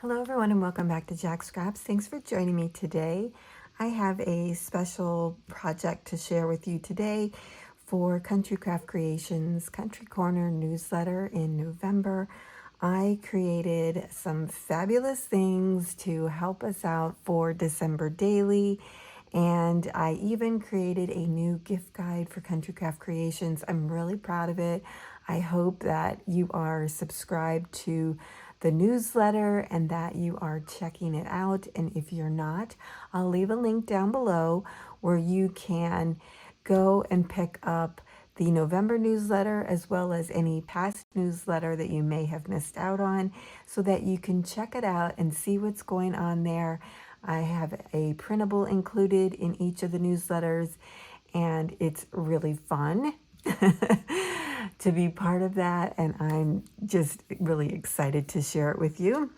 Hello everyone and welcome back to Jacqs Scraps. Thanks for joining me today. I have a special project to share with you today for Country Craft Creations Country Corner newsletter in November. I created some fabulous things to help us out for December daily, and I even created a new gift guide for Country Craft Creations. I'm really proud of it. I hope that you are subscribed to the newsletter and that you are checking it out. And if you're not, I'll leave a link down below where you can go and pick up the November newsletter as well as any past newsletter that you may have missed out on, so that you can check it out and see what's going on there. I have a printable included in each of the newsletters, and it's really fun to be part of that, and I'm just really excited to share it with you.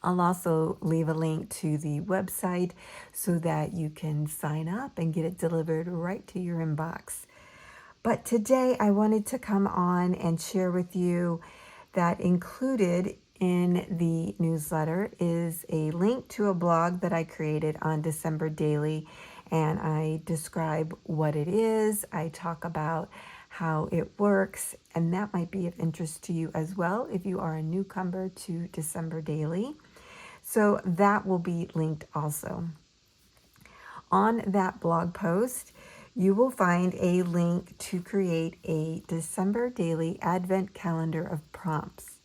I'll also leave a link to the website so that you can sign up and get it delivered right to your inbox. But today I wanted to come on and share with you that included in the newsletter is a link to a blog that I created on December Daily, and I describe what it is. I talk about how it works, and that might be of interest to you as well if you are a newcomer to December Daily. So that will be linked also. On that blog post, you will find a link to create a December Daily Advent Calendar of prompts.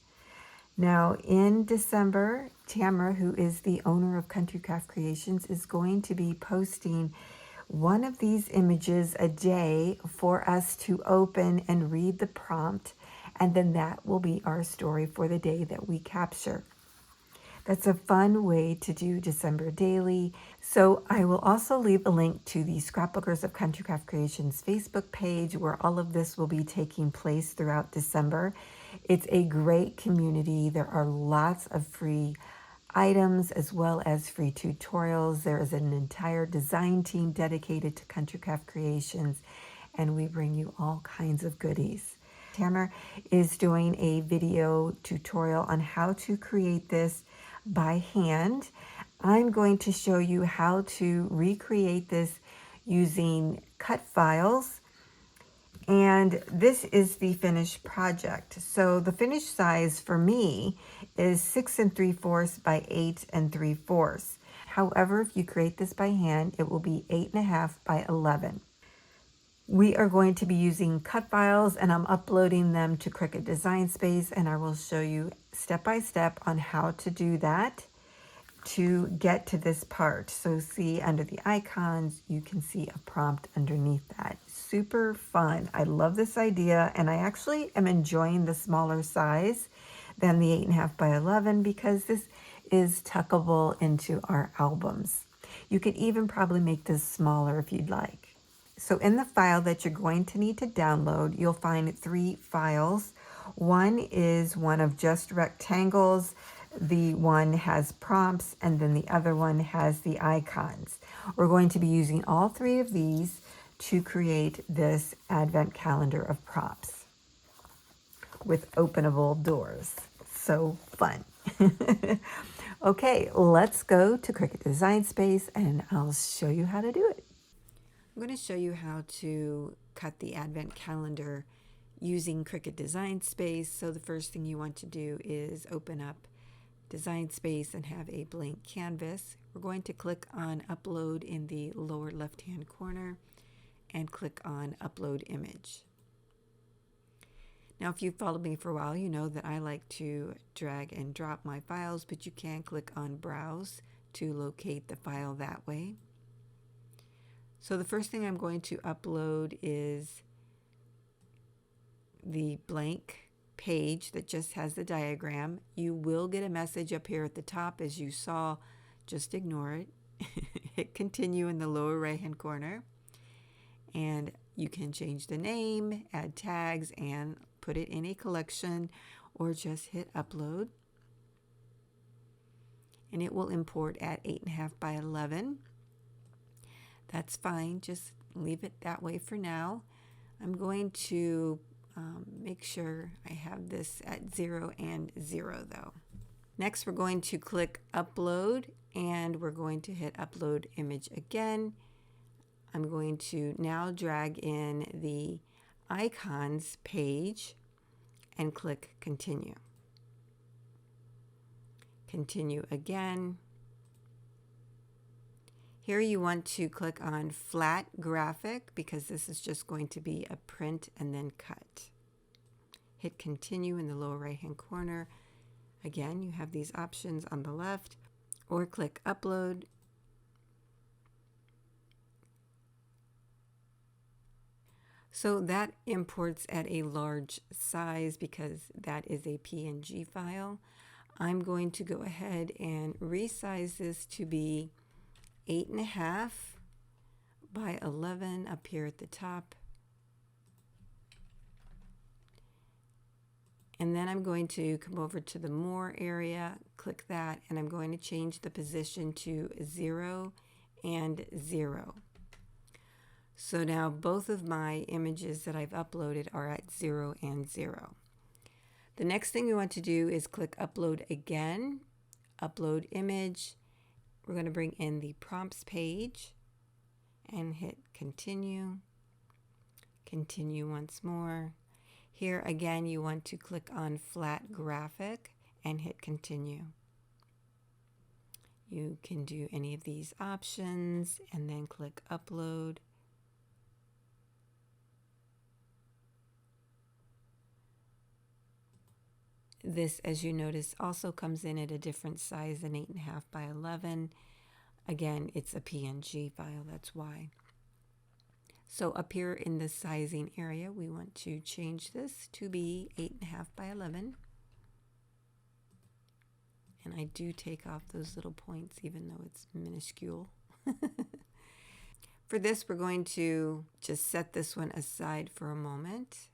Now, in December, Tamra, who is the owner of Country Craft Creations, is going to be posting one of these images a day for us to open and read the prompt, and then that will be our story for the day that we capture. That's a fun way to do December Daily. So I will also leave a link to the Scrapbookers of Country Craft Creations Facebook page, where all of this will be taking place throughout December. It's a great community. There are lots of free items as well as free tutorials. There is an entire design team dedicated to Country Craft Creations, and we bring you all kinds of goodies. Tamra is doing a video tutorial on how to create this by hand. I'm going to show you how to recreate this using cut files, and this is the finished project. So the finished size for me is 6 3/4 by 8 3/4. However, if you create this by hand, it will be 8.5 by 11. We are going to be using cut files, and I'm uploading them to Cricut Design Space, and I will show you step by step on how to do that to get to this part. So see, under the icons, you can see a prompt underneath that. Super fun. I love this idea, and I actually am enjoying the smaller size than the 8.5 by 11 because this is tuckable into our albums. You could even probably make this smaller if you'd like. So in the file that you're going to need to download, you'll find 3 files. One is one of just rectangles, the one has prompts, and then the other one has the icons. We're going to be using all 3 of these to create this advent calendar of prompts with openable doors. So fun. Okay, let's go to Cricut Design Space and I'll show you how to do it. I'm going to show you how to cut the advent calendar using Cricut Design Space. So the first thing you want to do is open up Design Space and have a blank canvas. We're going to click on Upload in the lower left-hand corner and click on Upload Image. Now, if you've followed me for a while, you know that I like to drag and drop my files, but you can click on Browse to locate the file that way. So the first thing I'm going to upload is the blank page that just has the diagram. You will get a message up here at the top as you saw. Just ignore it. Hit continue in the lower right hand corner, and you can change the name, add tags, and put it in a collection, or just hit upload. And it will import at 8.5 by 11. That's fine, just leave it that way for now. I'm going to make sure I have this at 0 and 0 though. Next, we're going to click Upload, and we're going to hit Upload Image again. I'm going to now drag in the icons page and click Continue. Continue again. Here you want to click on Flat Graphic because this is just going to be a print and then cut. Hit Continue in the lower right hand corner. Again, you have these options on the left, or click Upload. So that imports at a large size because that is a PNG file. I'm going to go ahead and resize this to be 8.5 by 11 up here at the top. And then I'm going to come over to the More area, click that, and I'm going to change the position to 0 and 0. So now both of my images that I've uploaded are at 0 and 0. The next thing we want to do is click Upload again, Upload Image. We're going to bring in the prompts page and hit Continue. Continue once more. Here again, you want to click on Flat Graphic and hit Continue. You can do any of these options and then click Upload. This, as you notice, also comes in at a different size than 8.5 by 11. Again, it's a PNG file, that's why. So up here in the sizing area, we want to change this to be 8.5 by 11. And I do take off those little points, even though it's minuscule. For this, we're going to just set this one aside for a moment.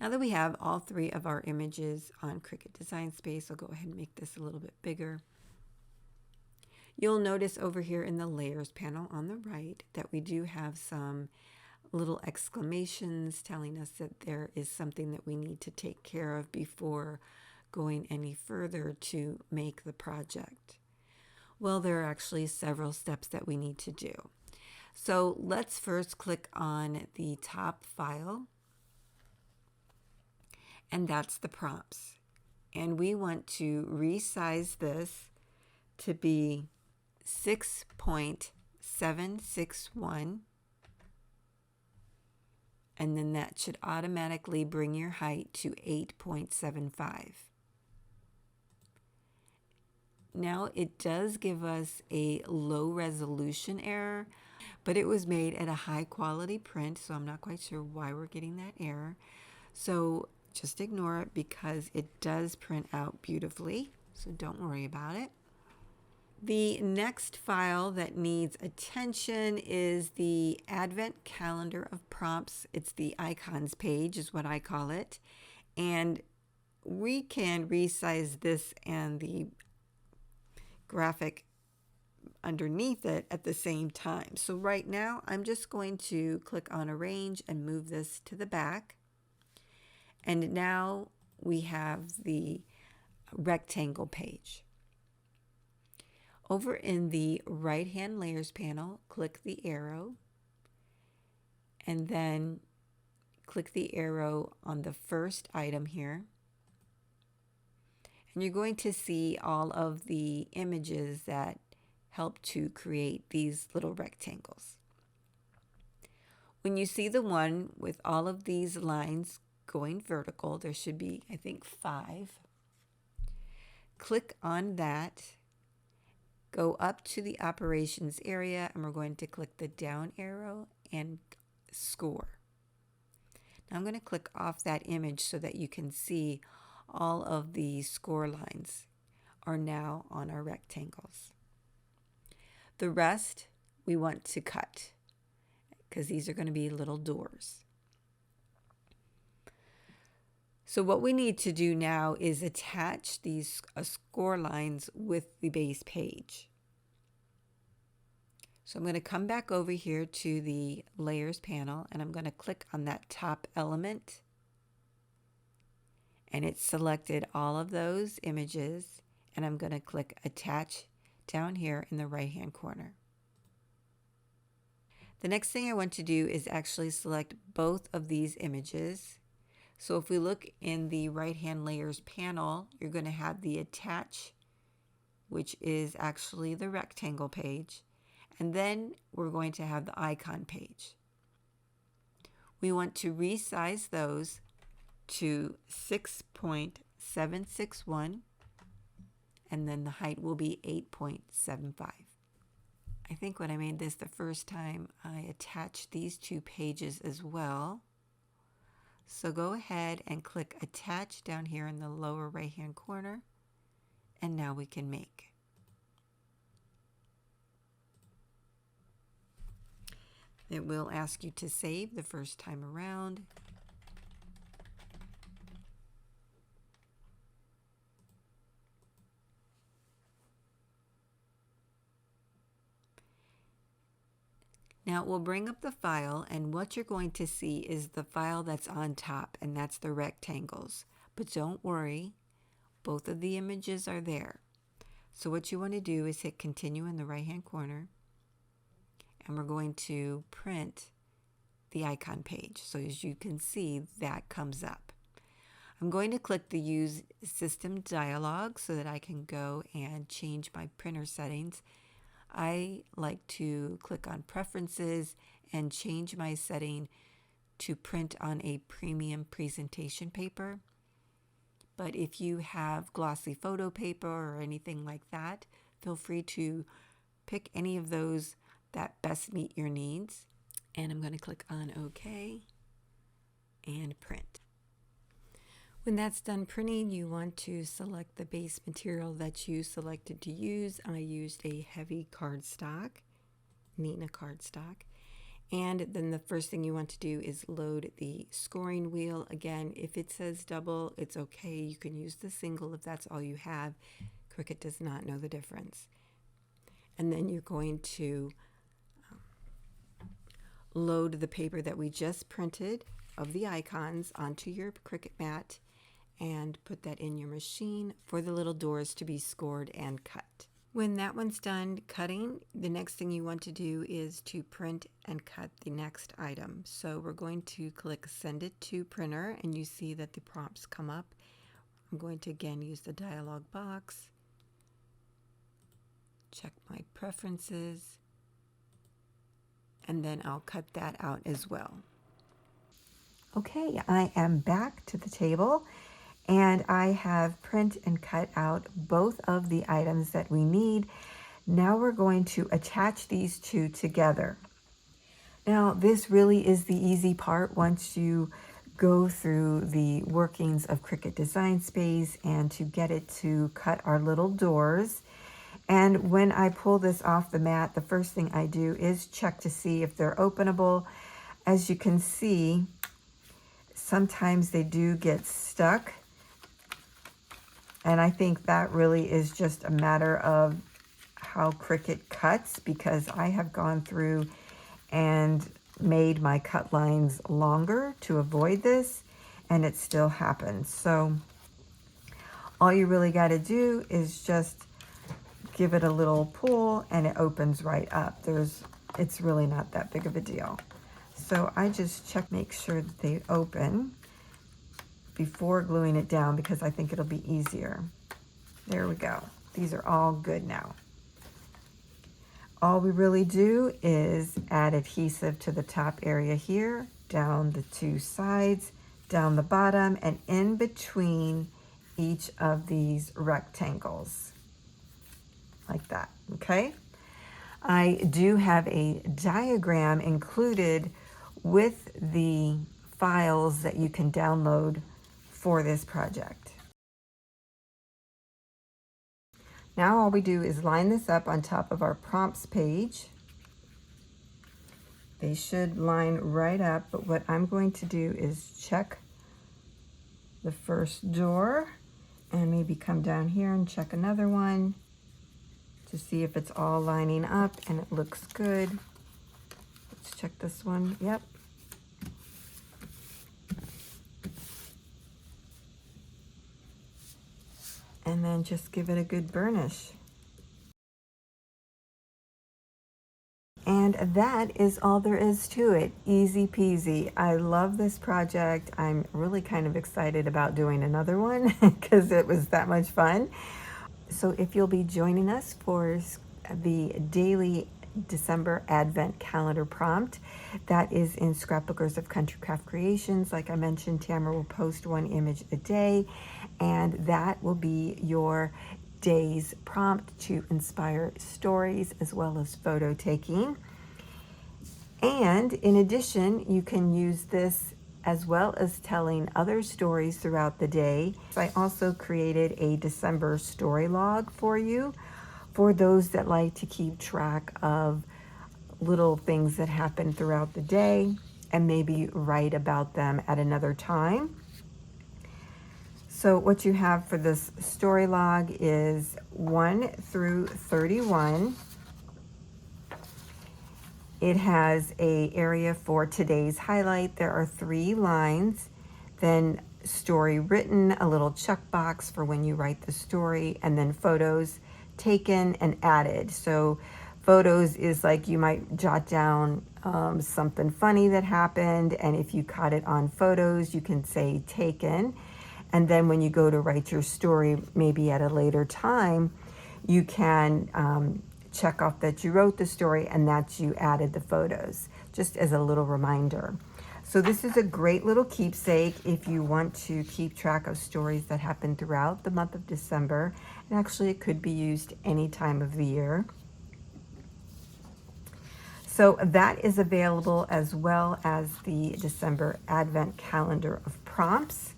Now that we have all three of our images on Cricut Design Space, I'll go ahead and make this a little bit bigger. You'll notice over here in the Layers panel on the right that we do have some little exclamations telling us that there is something that we need to take care of before going any further to make the project. Well, there are actually several steps that we need to do. So let's first click on the top file, and that's the prompts. And we want to resize this to be 6.761, and then that should automatically bring your height to 8.75. Now it does give us a low resolution error, but it was made at a high quality print, so I'm not quite sure why we're getting that error. So just ignore it because it does print out beautifully, so don't worry about it. The next file that needs attention is the Advent Calendar of Prompts. It's the icons page is what I call it. And we can resize this and the graphic underneath it at the same time. So right now I'm just going to click on Arrange and move this to the back. And now we have the rectangle page. Over in the right-hand Layers panel, click the arrow, and then click the arrow on the first item here. And you're going to see all of the images that help to create these little rectangles. When you see the one with all of these lines going vertical, there should be, I think, 5. Click on that. Go up to the operations area, and we're going to click the down arrow and score. Now I'm going to click off that image so that you can see all of the score lines are now on our rectangles. The rest we want to cut because these are going to be little doors. So what we need to do now is attach these score lines with the base page. So I'm going to come back over here to the Layers panel, and I'm going to click on that top element. and it selected all of those images, and I'm going to click attach down here in the right hand corner. The next thing I want to do is actually select both of these images. So if we look in the right hand layers panel, you're going to have the attach, which is actually the rectangle page, and then we're going to have the icon page. We want to resize those to 6.761, and then the height will be 8.75. I think when I made this the first time, I attached these two pages as well. So go ahead and click attach down here in the lower right hand corner, and now we can make. It will ask you to save the first time around. Now it will bring up the file, and what you're going to see is the file that's on top, and that's the rectangles. But don't worry, both of the images are there. So what you want to do is hit continue in the right hand corner, and we're going to print the icon page. So as you can see, that comes up. I'm going to click the use system dialog so that I can go and change my printer settings. I like to click on preferences and change my setting to print on a premium presentation paper. But if you have glossy photo paper or anything like that, feel free to pick any of those that best meet your needs. And I'm going to click on OK and print. When that's done printing, you want to select the base material that you selected to use. I used a heavy cardstock, Neenah cardstock. And then the first thing you want to do is load the scoring wheel. Again, if it says double, it's okay. You can use the single if that's all you have. Cricut does not know the difference. And then you're going to load the paper that we just printed of the icons onto your Cricut mat and put that in your machine for the little doors to be scored and cut. When that one's done cutting, the next thing you want to do is to print and cut the next item. So we're going to click send it to printer, and you see that the prompts come up. I'm going to again use the dialog box, check my preferences, and then I'll cut that out as well. Okay, I am back to the table, and I have print and cut out both of the items that we need. Now we're going to attach these two together. Now this really is the easy part once you go through the workings of Cricut Design Space and to get it to cut our little doors. And when I pull this off the mat, the first thing I do is check to see if they're openable. As you can see, sometimes they do get stuck. And I think that really is just a matter of how Cricut cuts, because I have gone through and made my cut lines longer to avoid this, and it still happens. So all you really got to do is just give it a little pull and it opens right up. It's really not that big of a deal. So I just make sure that they open before gluing it down, because I think it'll be easier. There we go. These are all good now. All we really do is add adhesive to the top area here, down the two sides, down the bottom, and in between each of these rectangles, like that, okay? I do have a diagram included with the files that you can download for this project. Now all we do is line this up on top of our prompts page. They should line right up, but what I'm going to do is check the first door and maybe come down here and check another one to see if it's all lining up and it looks good. Let's check this one. Yep. and then just give it a good burnish. And that is all there is to it. Easy peasy. I love this project. I'm really kind of excited about doing another one because it was that much fun. So if you'll be joining us for the daily December Advent Calendar prompt, that is in Scrapbookers of Country Craft Creations. Like I mentioned, Tamra will post one image a day, and that will be your day's prompt to inspire stories as well as photo taking. And in addition, you can use this as well as telling other stories throughout the day. I also created a December story log for you, for those that like to keep track of little things that happen throughout the day and maybe write about them at another time. So what you have for this story log is 1 through 31. It has an area for today's highlight. There are 3 lines. Then story written, a little checkbox for when you write the story, and then photos taken and added. So photos is like you might jot down something funny that happened, and if you caught it on photos, you can say taken. And then when you go to write your story, maybe at a later time, you can check off that you wrote the story and that you added the photos, just as a little reminder. So this is a great little keepsake if you want to keep track of stories that happen throughout the month of December. And actually it could be used any time of the year. So that is available, as well as the December Advent Calendar of prompts.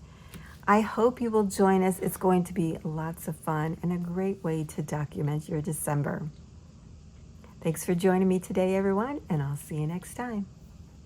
I hope you will join us. It's going to be lots of fun and a great way to document your December. Thanks for joining me today, everyone, and I'll see you next time.